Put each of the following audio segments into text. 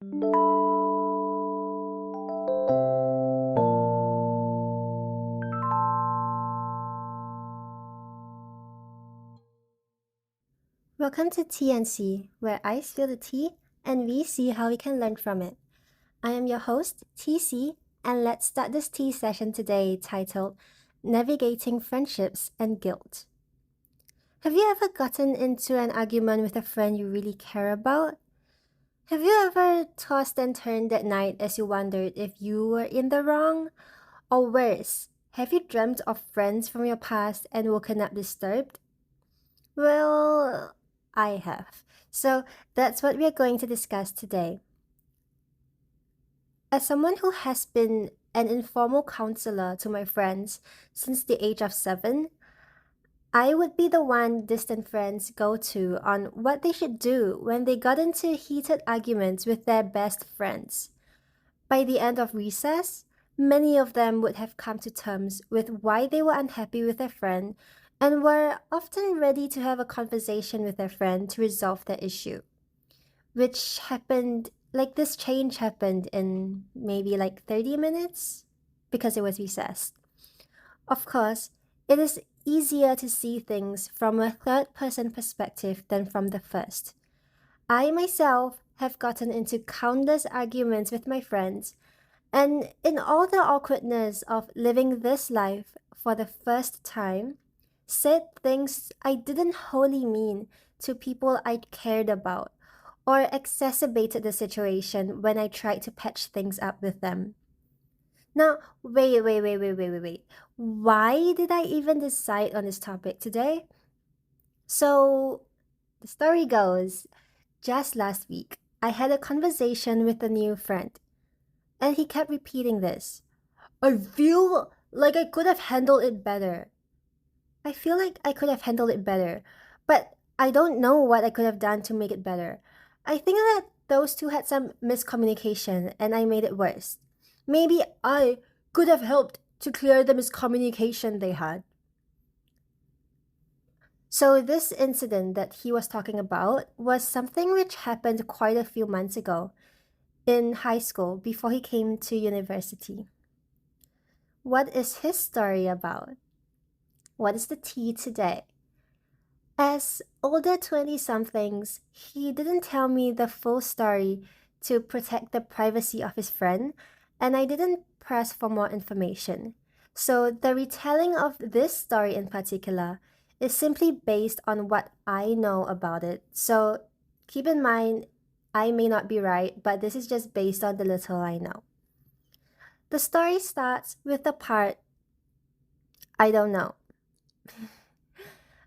Welcome to TNC, where I spill the tea and we see how we can learn from it. I am your host, TeaSea, and let's start this tea session today titled Navigating Friendships and Guilt. Have you ever gotten into an argument with a friend you really care about? Have you ever tossed and turned at night as you wondered if you were in the wrong? Or worse, have you dreamt of friends from your past and woken up disturbed? Well, I have. So that's what we are going to discuss today. As someone who has been an informal counselor to my friends since the age of 7, I would be the one distant friends go to on what they should do when they got into heated arguments with their best friends. By the end of recess, many of them would have come to terms with why they were unhappy with their friend and were often ready to have a conversation with their friend to resolve their issue. This change happened in maybe like 30 minutes because it was recess. Of course, it is easier to see things from a third person perspective than from the first. I myself have gotten into countless arguments with my friends, and in all the awkwardness of living this life for the first time, said things I didn't wholly mean to people I cared about, or exacerbated the situation when I tried to patch things up with them. Now, wait. Why did I even decide on this topic today? So, the story goes, just last week, I had a conversation with a new friend, and he kept repeating this. I feel like I could have handled it better. I feel like I could have handled it better, but I don't know what I could have done to make it better. I think that those two had some miscommunication and I made it worse. Maybe I could have helped to clear the miscommunication they had. So, this incident that he was talking about was something which happened quite a few months ago in high school before he came to university. What is his story about? What is the tea today? As older 20 somethings, he didn't tell me the full story to protect the privacy of his friend, and I didn't press for more information. So, the retelling of this story in particular is simply based on what I know about it. So, keep in mind, I may not be right, but this is just based on the little I know. The story starts with the part I don't know.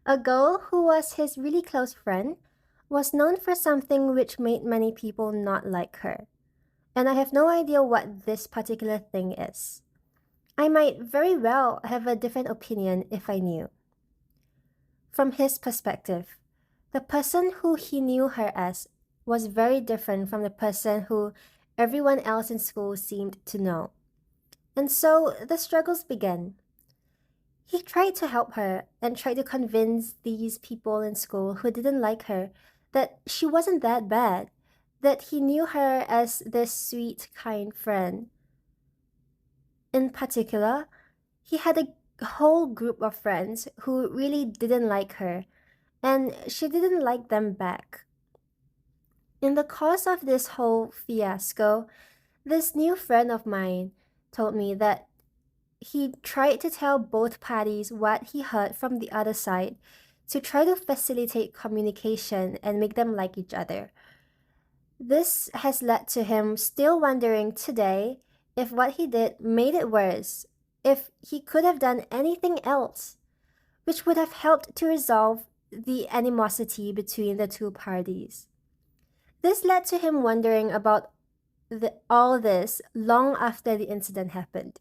A girl who was his really close friend was known for something which made many people not like her. And I have no idea what this particular thing is. I might very well have a different opinion if I knew. From his perspective, the person who he knew her as was very different from the person who everyone else in school seemed to know. And so the struggles began. He tried to help her and tried to convince these people in school who didn't like her that she wasn't that bad, that he knew her as this sweet, kind friend. In particular, he had a whole group of friends who really didn't like her, and she didn't like them back. In the course of this whole fiasco, this new friend of mine told me that he tried to tell both parties what he heard from the other side to try to facilitate communication and make them like each other. This has led to him still wondering today if what he did made it worse, if he could have done anything else, which would have helped to resolve the animosity between the two parties. This led to him wondering about all this long after the incident happened.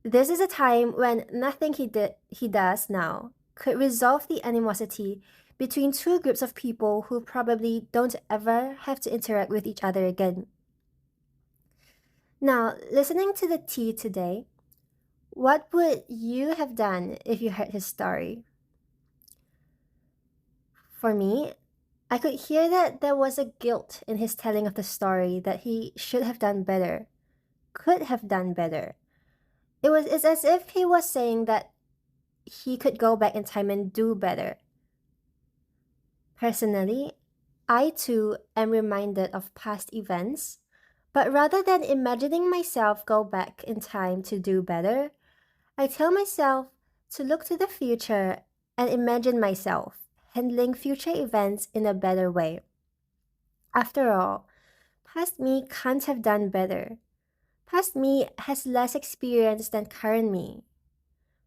This is a time when nothing he does now could resolve the animosity between two groups of people who probably don't ever have to interact with each other again. Now, listening to the tea today, what would you have done if you heard his story? For me, I could hear that there was a guilt in his telling of the story that he should have done better, could have done better. It's as if he was saying that he could go back in time and do better. Personally, I too am reminded of past events, but rather than imagining myself go back in time to do better, I tell myself to look to the future and imagine myself handling future events in a better way. After all, past me can't have done better. Past me has less experience than current me.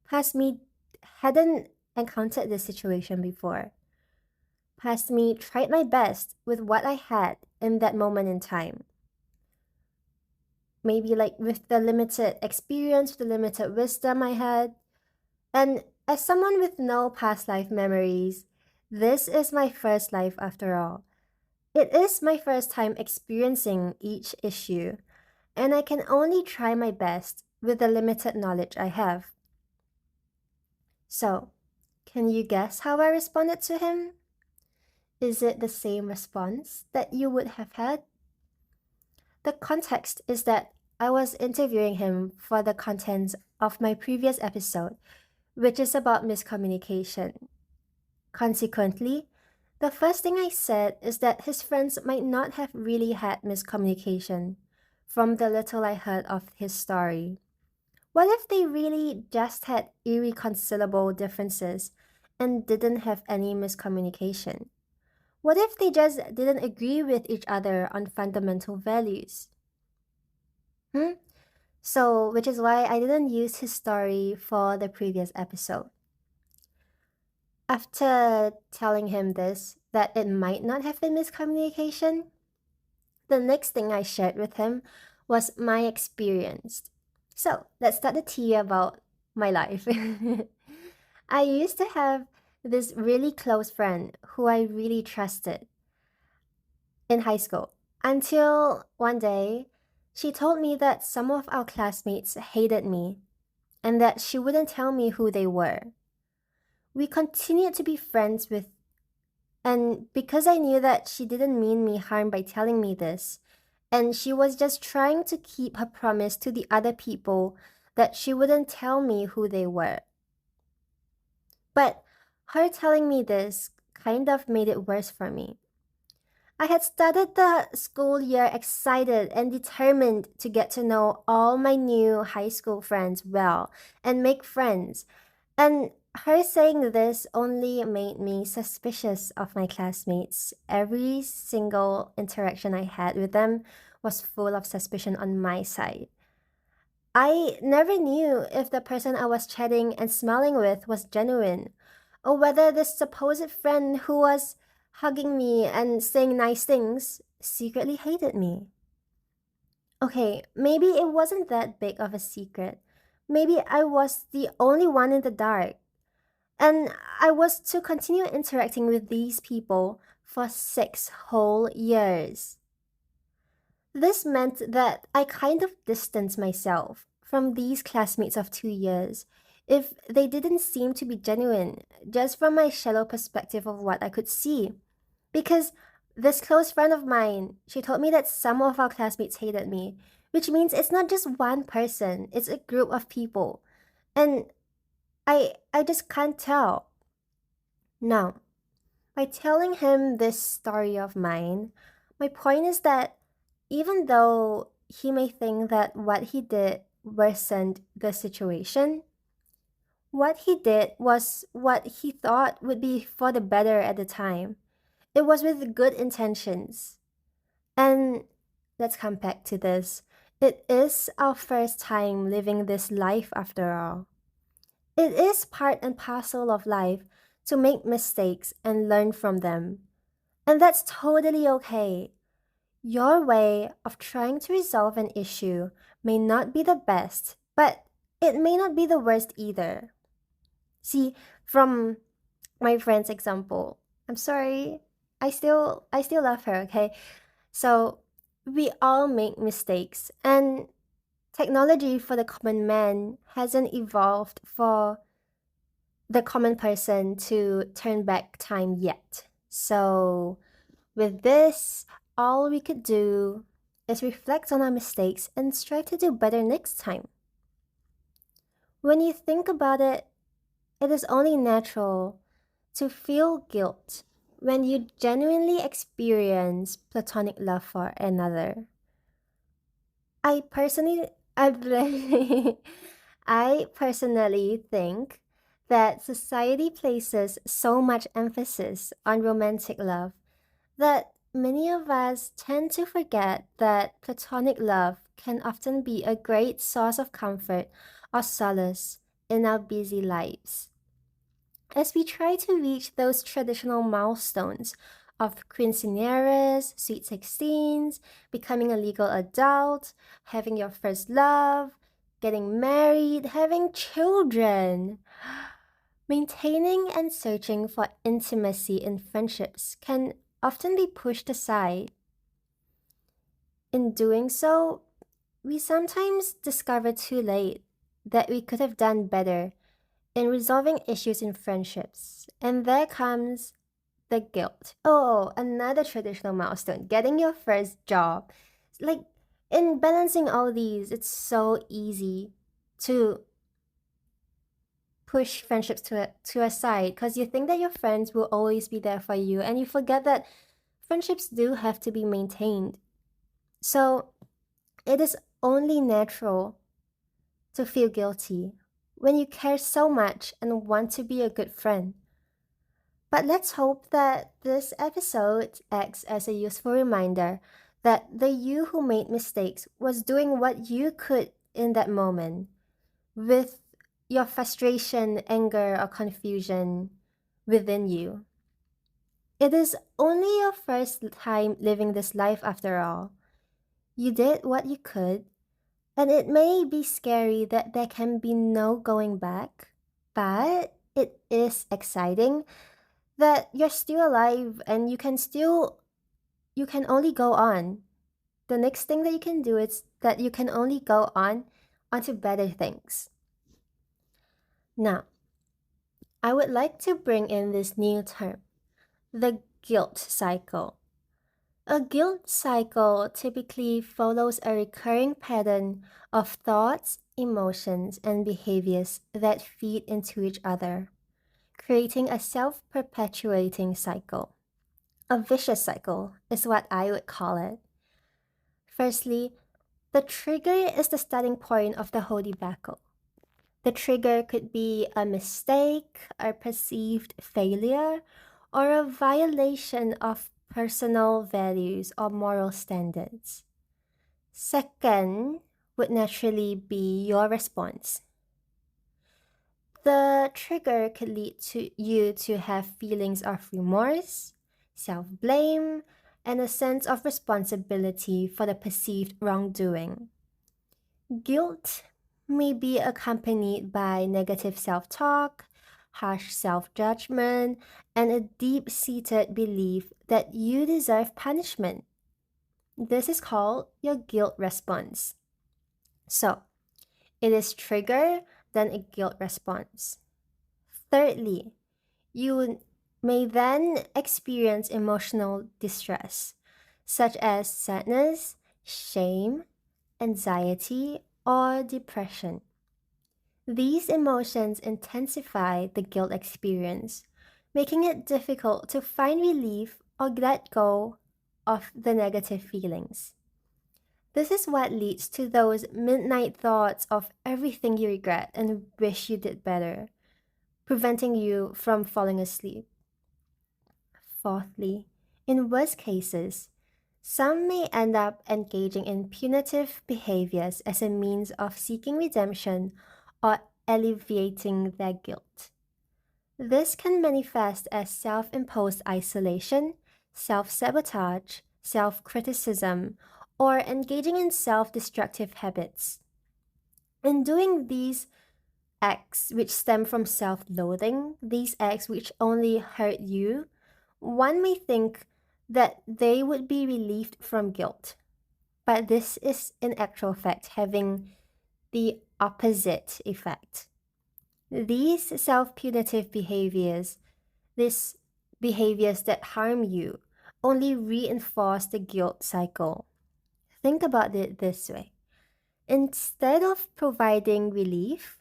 Past me hadn't encountered this situation before. Past me tried my best with what I had in that moment in time. Maybe like with the limited experience, the limited wisdom I had. And as someone with no past life memories, this is my first life after all. It is my first time experiencing each issue, and I can only try my best with the limited knowledge I have. So, can you guess how I responded to him? Is it the same response that you would have had? The context is that I was interviewing him for the contents of my previous episode, which is about miscommunication. Consequently, the first thing I said is that his friends might not have really had miscommunication from the little I heard of his story. What if they really just had irreconcilable differences and didn't have any miscommunication? What if they just didn't agree with each other on fundamental values? So, which is why I didn't use his story for the previous episode. After telling him this, that it might not have been miscommunication, the next thing I shared with him was my experience. So, let's start the tea about my life. I used to have this really close friend who I really trusted in high school until one day she told me that some of our classmates hated me and that she wouldn't tell me who they were. We continued to be friends with, and because I knew that she didn't mean me harm by telling me this, and she was just trying to keep her promise to the other people that she wouldn't tell me who they were. But her telling me this kind of made it worse for me. I had started the school year excited and determined to get to know all my new high school friends well and make friends. And her saying this only made me suspicious of my classmates. Every single interaction I had with them was full of suspicion on my side. I never knew if the person I was chatting and smiling with was genuine, or whether this supposed friend who was hugging me and saying nice things secretly hated me. Okay, maybe it wasn't that big of a secret. Maybe I was the only one in the dark. And I was to continue interacting with these people for 6 whole years. This meant that I kind of distanced myself from these classmates of 2 years if they didn't seem to be genuine, just from my shallow perspective of what I could see. Because this close friend of mine, she told me that some of our classmates hated me, which means it's not just one person, it's a group of people. And I just can't tell. Now, by telling him this story of mine, my point is that even though he may think that what he did worsened the situation, what he did was what he thought would be for the better at the time. It was with good intentions. And let's come back to this. It is our first time living this life after all. It is part and parcel of life to make mistakes and learn from them. And that's totally okay. Your way of trying to resolve an issue may not be the best, but it may not be the worst either. See, from my friend's example, I'm sorry, I still love her, okay? So we all make mistakes, and technology for the common man hasn't evolved for the common person to turn back time yet. So With this, all we could do is reflect on our mistakes and strive to do better next time. When you think about it, it is only natural to feel guilt when you genuinely experience platonic love for another. I personally, I, I personally think that society places so much emphasis on romantic love that many of us tend to forget that platonic love can often be a great source of comfort or solace in our busy lives. As we try to reach those traditional milestones of quinceañeras, sweet 16s, becoming a legal adult, having your first love, getting married, having children, maintaining and searching for intimacy in friendships can often be pushed aside. In doing so, we sometimes discover too late that we could have done better in resolving issues in friendships. And there comes the guilt. Oh, another traditional milestone, getting your first job. Like, in balancing all these, it's so easy to push friendships to a side because you think that your friends will always be there for you, and you forget that friendships do have to be maintained. So it is only natural to feel guilty when you care so much and want to be a good friend. But let's hope that this episode acts as a useful reminder that the you who made mistakes was doing what you could in that moment, with your frustration, anger, or confusion within you. It is only your first time living this life after all. You did what you could, and it may be scary that there can be no going back, but it is exciting that you're still alive and you can only go on. The next thing that you can do is that you can only go on onto better things. Now, I would like to bring in this new term, the guilt cycle. A guilt cycle typically follows a recurring pattern of thoughts, emotions, and behaviors that feed into each other, creating a self-perpetuating cycle. A vicious cycle is what I would call it. Firstly, the trigger is the starting point of the whole debacle. The trigger could be a mistake, a perceived failure, or a violation of personal values or moral standards. Second would naturally be your response. The trigger could lead to you to have feelings of remorse, self-blame, and a sense of responsibility for the perceived wrongdoing. Guilt may be accompanied by negative self-talk, harsh self-judgment, and a deep-seated belief that you deserve punishment. This is called your guilt response. So, it is trigger, then a guilt response. Thirdly, you may then experience emotional distress, such as sadness, shame, anxiety, or depression. These emotions intensify the guilt experience, making it difficult to find relief or let go of the negative feelings. This is what leads to those midnight thoughts of everything you regret and wish you did better, preventing you from falling asleep. Fourthly, in worst cases, some may end up engaging in punitive behaviors as a means of seeking redemption or alleviating their guilt. This can manifest as self-imposed isolation, self-sabotage, self-criticism, or engaging in self-destructive habits. In doing these acts which stem from self-loathing, these acts which only hurt you, one may think that they would be relieved from guilt. But this is in actual fact having the opposite effect. These self-punitive behaviors, these behaviors that harm you, only reinforce the guilt cycle. Think about it this way. Instead of providing relief,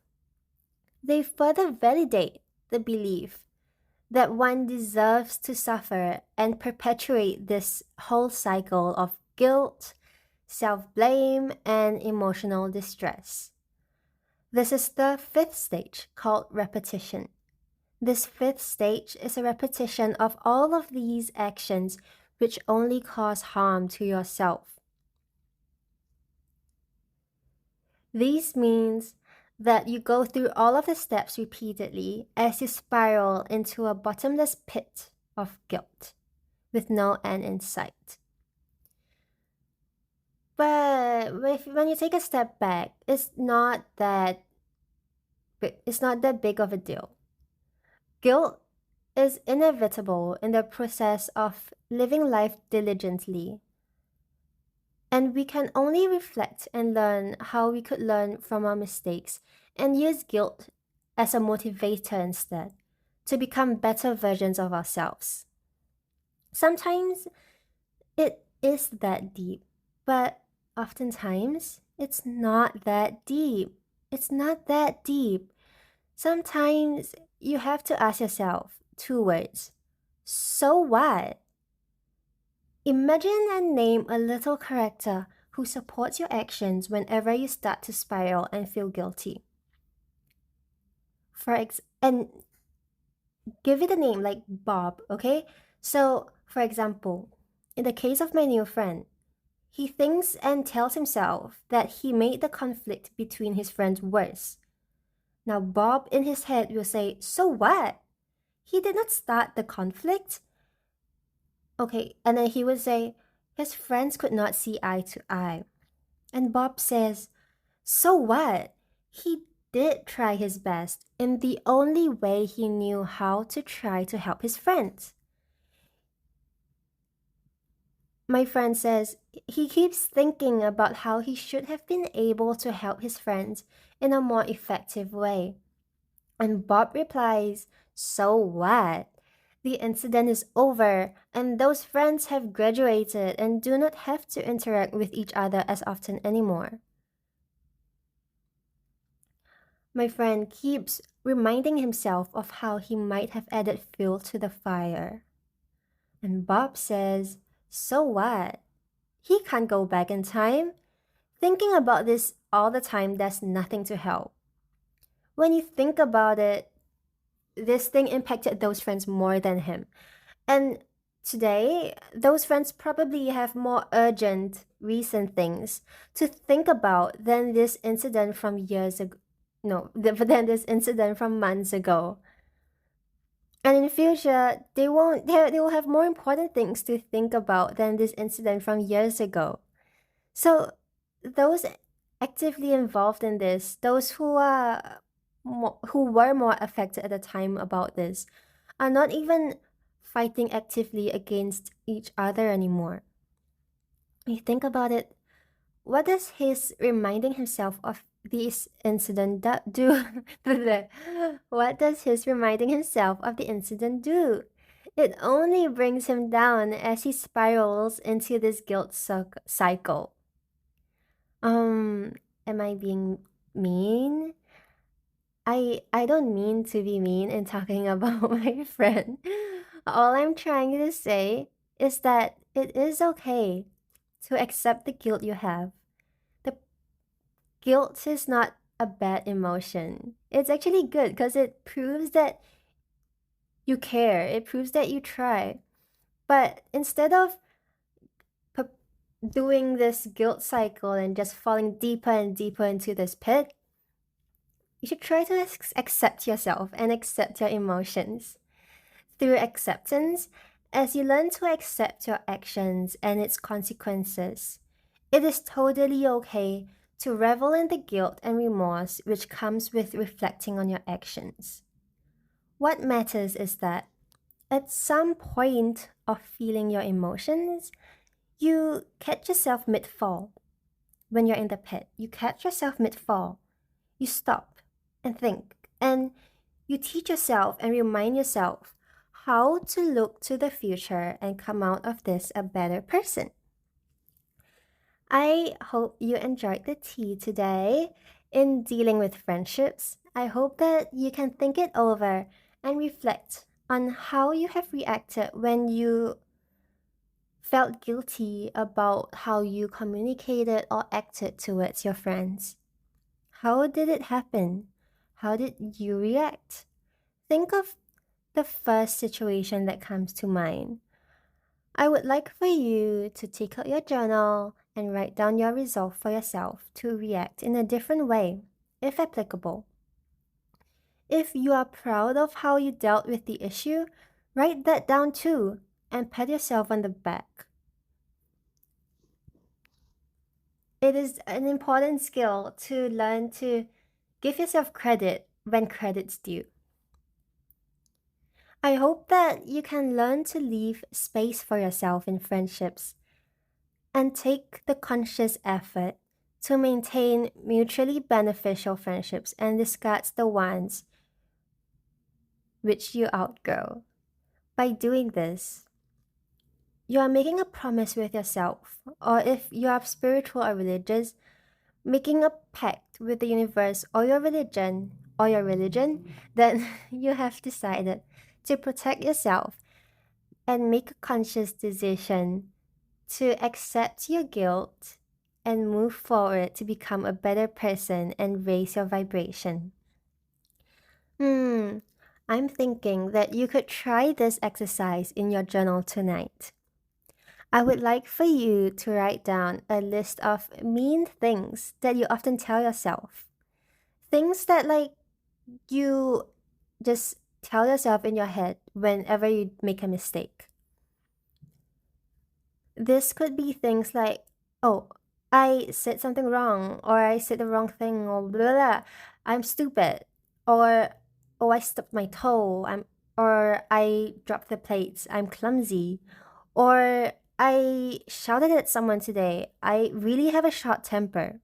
they further validate the belief that one deserves to suffer and perpetuate this whole cycle of guilt, self blame, and emotional distress. This is the fifth stage called repetition. This fifth stage is a repetition of all of these actions which only cause harm to yourself. This means that you go through all of the steps repeatedly as you spiral into a bottomless pit of guilt with no end in sight. But when you take a step back, it's not that big of a deal. Guilt is inevitable in the process of living life diligently. And we can only reflect and learn how we could learn from our mistakes and use guilt as a motivator instead to become better versions of ourselves. Sometimes it is that deep, but oftentimes it's not that deep. It's not that deep. Sometimes you have to ask yourself two words. So what? Imagine and name a little character who supports your actions whenever you start to spiral and feel guilty. And give it a name like Bob, okay? So, for example, in the case of my new friend, he thinks and tells himself that he made the conflict between his friends worse. Now, Bob in his head will say, so what? He did not start the conflict. Okay, and then he would say, his friends could not see eye to eye. And Bob says, so what? He did try his best in the only way he knew how to try to help his friends. My friend says he keeps thinking about how he should have been able to help his friends in a more effective way. And Bob replies, so what? The incident is over, and those friends have graduated and do not have to interact with each other as often anymore. My friend keeps reminding himself of how he might have added fuel to the fire. And Bob says, so what? He can't go back in time. Thinking about this all the time does nothing to help. When you think about it, this thing impacted those friends more than him. And today, those friends probably have more urgent, recent things to think about than this incident from years ago. No, than this incident from months ago. And in future, they will have more important things to think about than this incident from years ago. So, those actively involved in this, those who were more affected at the time about this, are not even fighting actively against each other anymore. When you think about it, what does his reminding himself of this incident do? What does his reminding himself of the incident do? It only brings him down as he spirals into this guilt cycle. Am I being mean? I don't mean to be mean in talking about my friend. All I'm trying to say is that it is okay to accept the guilt you have. The guilt is not a bad emotion. It's actually good because it proves that you care. It proves that you try. But instead of doing this guilt cycle and just falling deeper and deeper into this pit, you should try to accept yourself and accept your emotions. Through acceptance, as you learn to accept your actions and its consequences, it is totally okay to revel in the guilt and remorse which comes with reflecting on your actions. What matters is that at some point of feeling your emotions, you catch yourself mid-fall. When you're in the pit, you catch yourself mid-fall. You stop and think, and you teach yourself and remind yourself how to look to the future and come out of this a better person. I hope you enjoyed the tea today. In dealing with friendships, I hope that you can think it over and reflect on how you have reacted when you felt guilty about how you communicated or acted towards your friends. How did it happen? How did you react? Think of the first situation that comes to mind. I would like for you to take out your journal and write down your resolve for yourself to react in a different way, if applicable. If you are proud of how you dealt with the issue, write that down too and pat yourself on the back. It is an important skill to learn to give yourself credit when credit's due. I hope that you can learn to leave space for yourself in friendships and take the conscious effort to maintain mutually beneficial friendships and discard the ones which you outgrow. By doing this, you are making a promise with yourself, or if you are spiritual or religious, making a pact with the universe or your religion, then you have decided to protect yourself and make a conscious decision to accept your guilt and move forward to become a better person and raise your vibration. I'm thinking that you could try this exercise in your journal tonight. I would like for you to write down a list of mean things that you often tell yourself. Things that you just tell yourself in your head whenever you make a mistake. This could be things like, oh, I said something wrong, or I said the wrong thing, or blah, blah, blah. I'm stupid, or oh, I stubbed my toe, or I dropped the plates, I'm clumsy, or I shouted at someone today, I really have a short temper.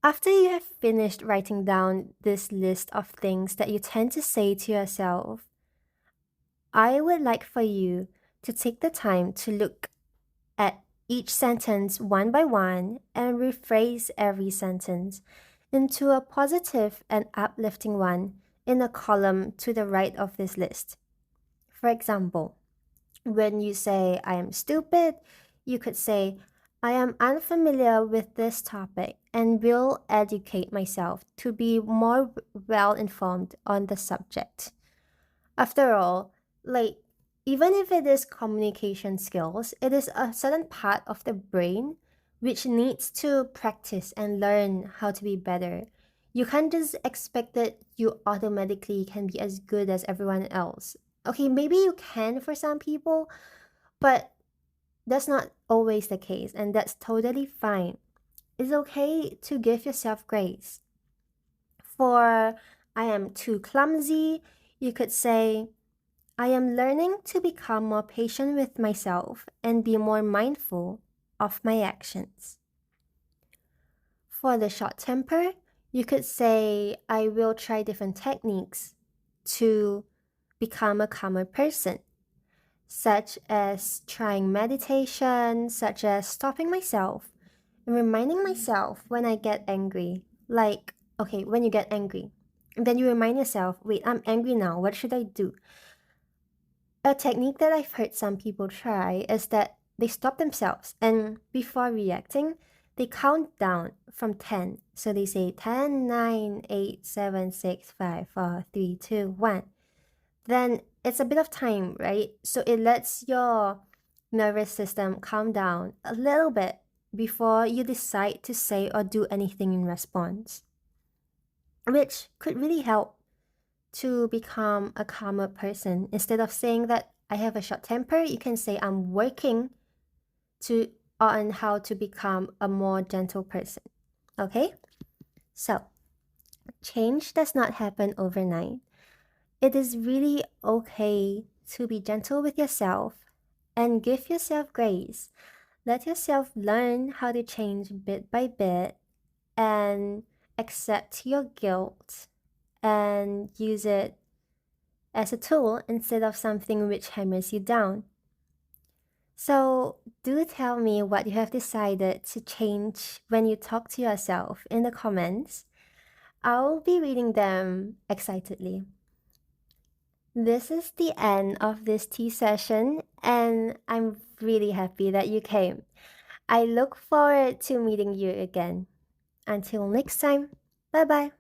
After you have finished writing down this list of things that you tend to say to yourself, I would like for you to take the time to look at each sentence one by one and rephrase every sentence into a positive and uplifting one in a column to the right of this list. For example, when you say, I am stupid, you could say, I am unfamiliar with this topic and will educate myself to be more well informed on the subject. After all, even if it is communication skills, it is a certain part of the brain which needs to practice and learn how to be better. You can't just expect that you automatically can be as good as everyone else. Okay, maybe you can for some people, but that's not always the case, and that's totally fine. It's okay to give yourself grace. For I am too clumsy, you could say, I am learning to become more patient with myself and be more mindful of my actions. For the short temper, you could say, I will try different techniques to become a calmer person, such as trying meditation, such as stopping myself and reminding myself when I get angry. Like, okay, when you get angry, and then you remind yourself, wait, I'm angry now, what should I do? A technique that I've heard some people try is that they stop themselves and before reacting, they count down from 10. So they say 10, 9, 8, 7, 6, 5, 4, 3, 2, 1. Then it's a bit of time, right? So it lets your nervous system calm down a little bit before you decide to say or do anything in response, which could really help to become a calmer person. Instead of saying that I have a short temper, you can say I'm working on how to become a more gentle person. Okay? So, change does not happen overnight. It is really okay to be gentle with yourself and give yourself grace. Let yourself learn how to change bit by bit and accept your guilt and use it as a tool instead of something which hammers you down. So, do tell me what you have decided to change when you talk to yourself in the comments. I'll be reading them excitedly. This is the end of this tea session, and I'm really happy that you came. I look forward to meeting you again. Until next time, bye bye.